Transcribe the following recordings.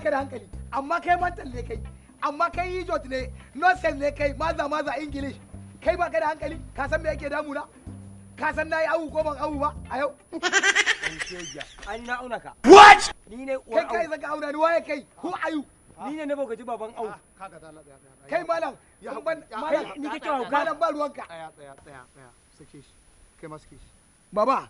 baka da hankali amma kai mantal ne kai amma kai yi jot ne nonsense ne kai maza english kai baka da hankali ka san me yake damuna ka san nayi awu ko ban awu ba a yau an na auna ka what ni ne kai zaka auna ni waye kai who are you ni ne na bogaji baban awu kai malam malam ni kake hauka malam ba ruwanka tsaya sake shi kai ma sake shi baba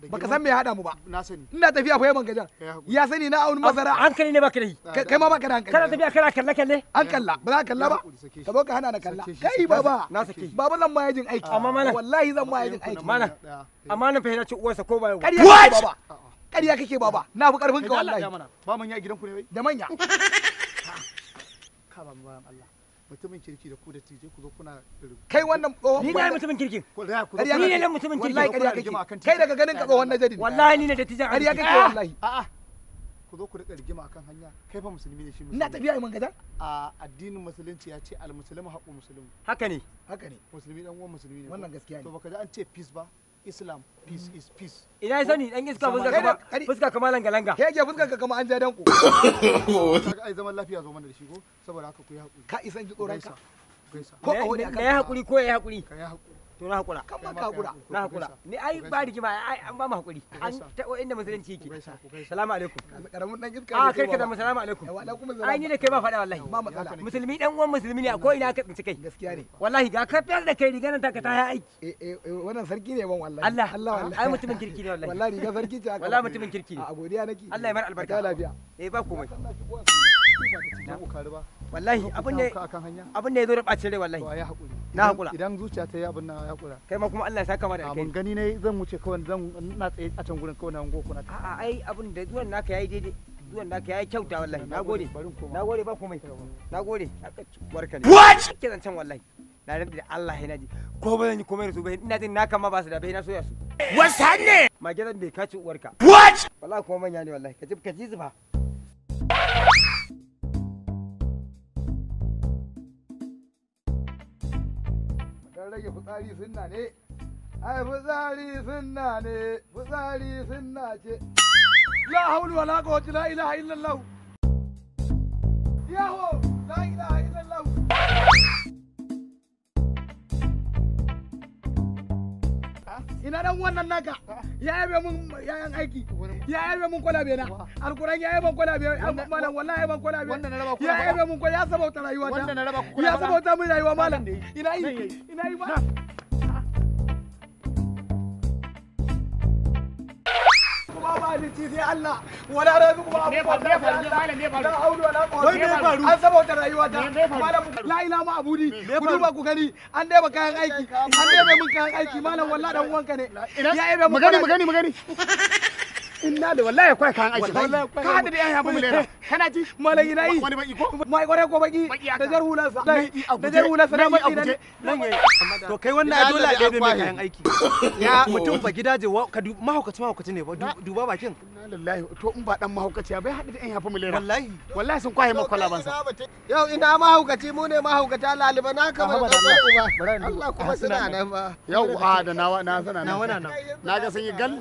baka san me ya hada mu ba na sani ina tafiya fa yaman gajan ya sani na auni masara hankali ne baka da yi kai ma baka da hankali kana tafiya kana kalle an kalla ba za ka kalla ba ka zo ka hana na kalla kai baba na sake baba zan ma yajin aiki amma mana wallahi zan ma yajin aiki mana amma na fahimci uwarsa ko ba yau ƙarya kake baba na fi karfin ka wallahi ba manya a gidanku ne wai da manya ka ba mu bayan Allah mutumin kirki da ku da tije ku zo kuna kai wannan tsohon ni ne mutumin kirkin ni ne mutumin kirkin wallahi ƙarya kake kai daga ganin ka tsohon najadi wallahi ni ne da tijan ƙarya kake wallahi a'a ku zo ku rika rigima akan hanya kai fa musulmi ne shi musulmi ina tafiya yaman gajan a addinin musulunci ya ce al-muslimu haqqu muslim haka ne musulmi dan uwan musulmi ne wannan gaskiya ne to baka ji an ce peace ba Islam peace is peace ina ya sani dan iska fuska kamar langa ke yake fuskar ka kamar an ja danko kaga ai zaman lafiya zo mana da shi ko saboda haka ku yi hakuri ka isan ji tsoron ka gaisa ko a wani akan ya hakuri ko ya hakuri ka yi hakuri to na hakura kan ma ka hakura na hakura ni ai ba rigima ai an ba mu hakuri an ta inda musulunci yake assalamu alaikum karamin dan iska a kai ka da assalamu alaikum wa alaikum ai ni da kai ba faɗa wallahi ba matsala musulmi dan uwan musulmi ne a ko ina ka tsinci kai gaskiya ne wallahi ga ka fiyar da kai riga nan taka ta ya aiki wannan sarki ne ban wallahi Allah wallahi ai mutumin kirki ne wallahi wallahi riga sarki ce aka wallahi mutumin kirki ne a godiya nake Allah ya mar albarka lafiya ba komai ba wallahi abin da ya zo da bacin rai wallahi ya hakuri na hakura idan zuciya ta yi abin nan ya hakura kai ma kuma Allah ya saka ma da alkai mun gani ne zan wuce kawai zan na tsaye a can gurin kawai na ngo kuna a'a ai abin da zuwan naka yayi daidai zuwan naka yayi kyauta wallahi nagode ba komai nagode barka ne what ke zan can wallahi na rinda da Allah ya naji ko ba zan yi komai da su ba ina jin naka ma ba su da bai na soya su wasa ne mage zan bai kaci uwarka what wallahi kuma manya ne wallahi ka ji zuba rage fitsari sunna ne ai fitsari sunna ne fitsari sunna ce la haulu wala quwwata la ilaha illallah yaho la ilaha illallah ina dan wannan naka ya yabe mun yayan aiki ya yabe mun kwalabe na alquran ya yabe mun kwalabe malam wallahi ban kwalabe ya yabe mun kwalabe ya sabauta rayuwa ta ya sabauta mun rayuwa malam ina yi ba ba ni ci sai Allah wala razu kuma abu ba ne faru malam ne faru da aulu wala ko an sabauta rayuwa ta malam la ilaha ma abudi ku duba ku gani an dai ba kayan aiki an dai bai mun kayan aiki malam wallahi dan uwanka ne ya yabe mun magani inna da wallahi kai kan aiki ka hada da yan yabu mulera kana ji malam ina yi wani baki ko mai gore ko baki da jar hulansa da jar hulansa na matsi nan to kai wannan a dole a ɗebe mai kayan aiki ya mutum ba gidaje ka mahaukaci ne ba duba bakin lillahi to in ba dan mahaukaci bai hada da yan yabu mulera wallahi sun kwaye maka kwalaban sa yau ina mahaukaci mu ne mahaukata laliba na kamar uba Allah kuma suna nan ba yau a da na sana nan na ga sun yi gal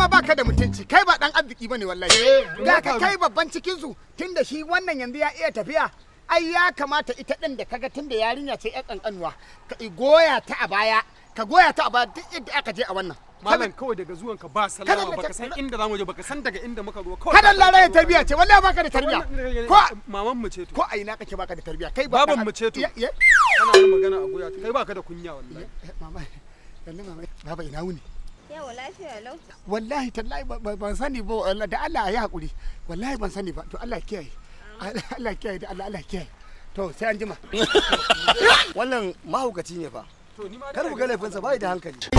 baka da mutunci kai ba dan arziki bane wallahi ga ka kai babban cikin su tunda shi wannan yanzu ya iya tafiya ai ya kamata ita din da kaga tunda yarinya ce yar kankanuwa ka goya ta a baya duk inda aka je a wannan malam kawai daga zuwan ka ba sallama baka san inda zamu je baka san daga inda muka zo kawai kadan lare tarbiya ce wallahi baka da tarbiya ko maman mu ce to ko a ina kake baka da tarbiya kai baban mu ce to kana wani magana a goya kai baka da kunya wallahi mama baba ina wuni yawa lafiya lau wallahi tallahi ban sani ba da Allah ya hakuri wallahi ban sani ba to Allah kiyaye Allah kiyaye da Allah kiyaye to sai an jima wannan mahaukaci ne fa kar ku ga laifinsa bai da hankali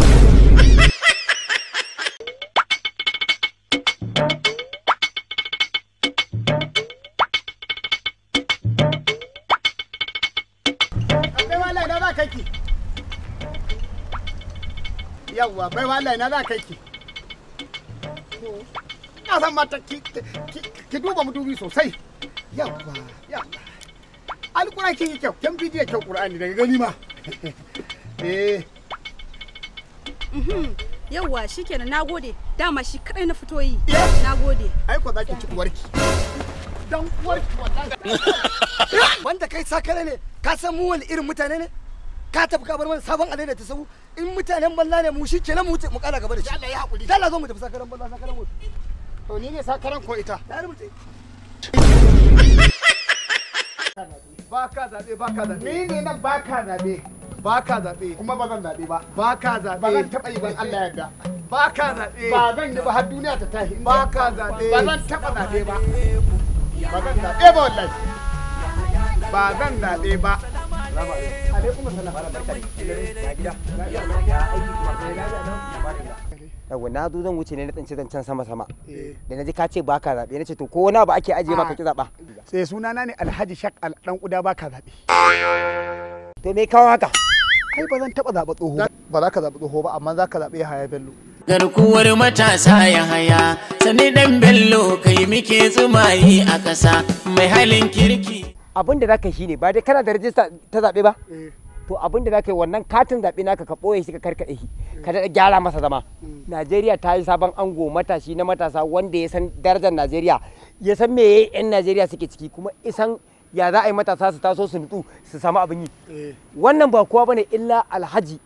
yawwa bai wallahi na za kai ki na san mata ki duba mudubi sosai Yawwa, yawwa. Alƙur'ani kin yi kyau, kin bidiyo kyau Qur'ani daga gani ma. Yawwa shikenan nagode. Dama shi kadai na fito yi. Nagode. Ai ko zaki ci uwarki. Dan uwarki wallahi. Wanda kai sakare ne, ka san mu wani irin mutane ne? Ka tafi ka bar mana sabon alai da ta sau. In mutanen banza ne mu shi kenan mu kara gaba da shi. Allah ya hakuri. Allah zo mu tafi sakaran banza sakaran mu. To ni ne sakaran ko ita? Tare mu ce. Ba ka zabe, ba ka zabe. Ni ne nan ba ka zabe. Ba ka zabe. Kuma ba zan zabe ba. Ba ka zabe. Ba zan taɓa yi ban Allah yarda. Ba ka zabe. Ba zan yi ba har duniya ta tashi. Ba ka zabe. Ba zan taɓa zabe ba. Ba zan zabe ba wallahi. Ba zan zabe ba. Alaikum assalam. Yawwa na zo zan wuce ne na tsinci zancen sama-sama. Da na ji ka ce ba ka zaɓe na ce to ko wani abu ake ajiye maka ki zaɓa. Sai sunana ne Alhaji Shak dan kuda ba ka zabe. To me kawo haka? Ai ba zan taɓa zaɓa tsoho. Ba za ka zaɓi tsoho ba amma za ka zaɓi Yahaya Bello. Garkuwar matasa ya haya, sani dan Bello kai muke tsumayi a ƙasa mai halin kirki. Abin da za ka yi shine ba dai kana da rajista ta zaɓe ba? To abin da za ka yi wannan katin zaɓe naka ka ɓoye shi ka karkaɗe shi ka daɗa gyara masa zama. Najeriya ta yi sabon ango matashi na matasa wanda ya san darajar Najeriya ya san me 'yan Najeriya suke ciki kuma isan ya za a yi matasa su taso su nutsu su samu abin yi. Wannan ba kowa bane illa Alhaji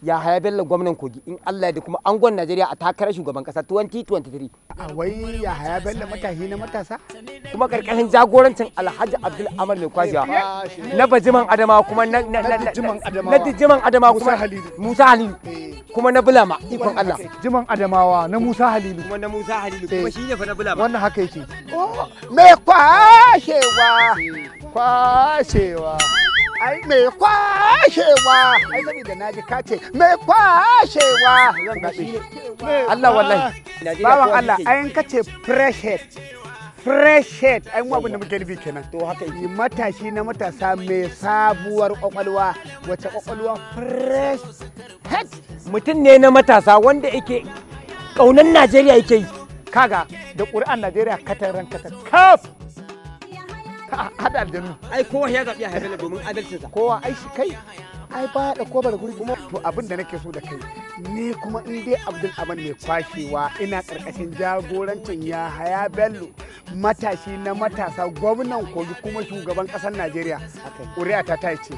Yahaya Bello gwamnan Kogi in Allah da kuma angon Najeriya a takarar shugaban kasa 2023. A wai Yahaya Bello matashi na matasa? Kuma karkashin jagorancin Alhaji Abdul Amal mai kwashewa na bajiman Adama kuma na dijiman Adama kuma Musa Halilu kuma na Bulama ikon Allah. Jiman Adamawa na Musa Halilu. Kuma na Musa Halilu kuma shine fa na Bulama. Wannan haka yake. Me kwashewa. Ai me kwashewa. Ai saboda naji ka ce me kwashewa. Allah wallahi. Bawan Allah ayin ka ce fresh head ai mu abin da muke nufi kenan. To haka yake. Matashi na matasa mai sabuwar kwakwalwa wacce kwakwalwa fresh head. Mutum ne na matasa wanda yake kaunan Najeriya yake yi. Kaga da ƙuri'an Najeriya kataran kaf. Hada aljanu. Ai kowa ya zaɓi Yahaya Bello domin adalcinsa. Kowa ai shi kai. Ai ba da kobar guri kuma to abin da nake so da kai ni kuma in dai Abdul Aman mai kwashewa ina karkashin jagorancin Yahaya Bello matashi na matasa gwamnan Kogi kuma shugaban ƙasar Najeriya. Ƙuri'a ta ce.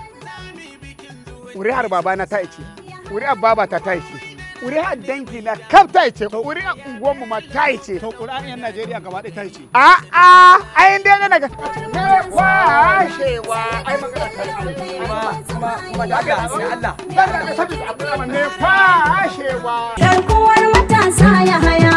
Ƙuri'ar babana ta ce. Ƙuri'ar babata ta ce. Ƙuri'ar dangi na kaf ta ce. Ƙuri'ar unguwarmu ma ta ce. To Qur'an yan Najeriya gaba ɗaya ta ce. A'a ai dai na ga me kwashewa ai magana Kuma da Allah. Allah me kwashewa Garkuwar matasa ya haya.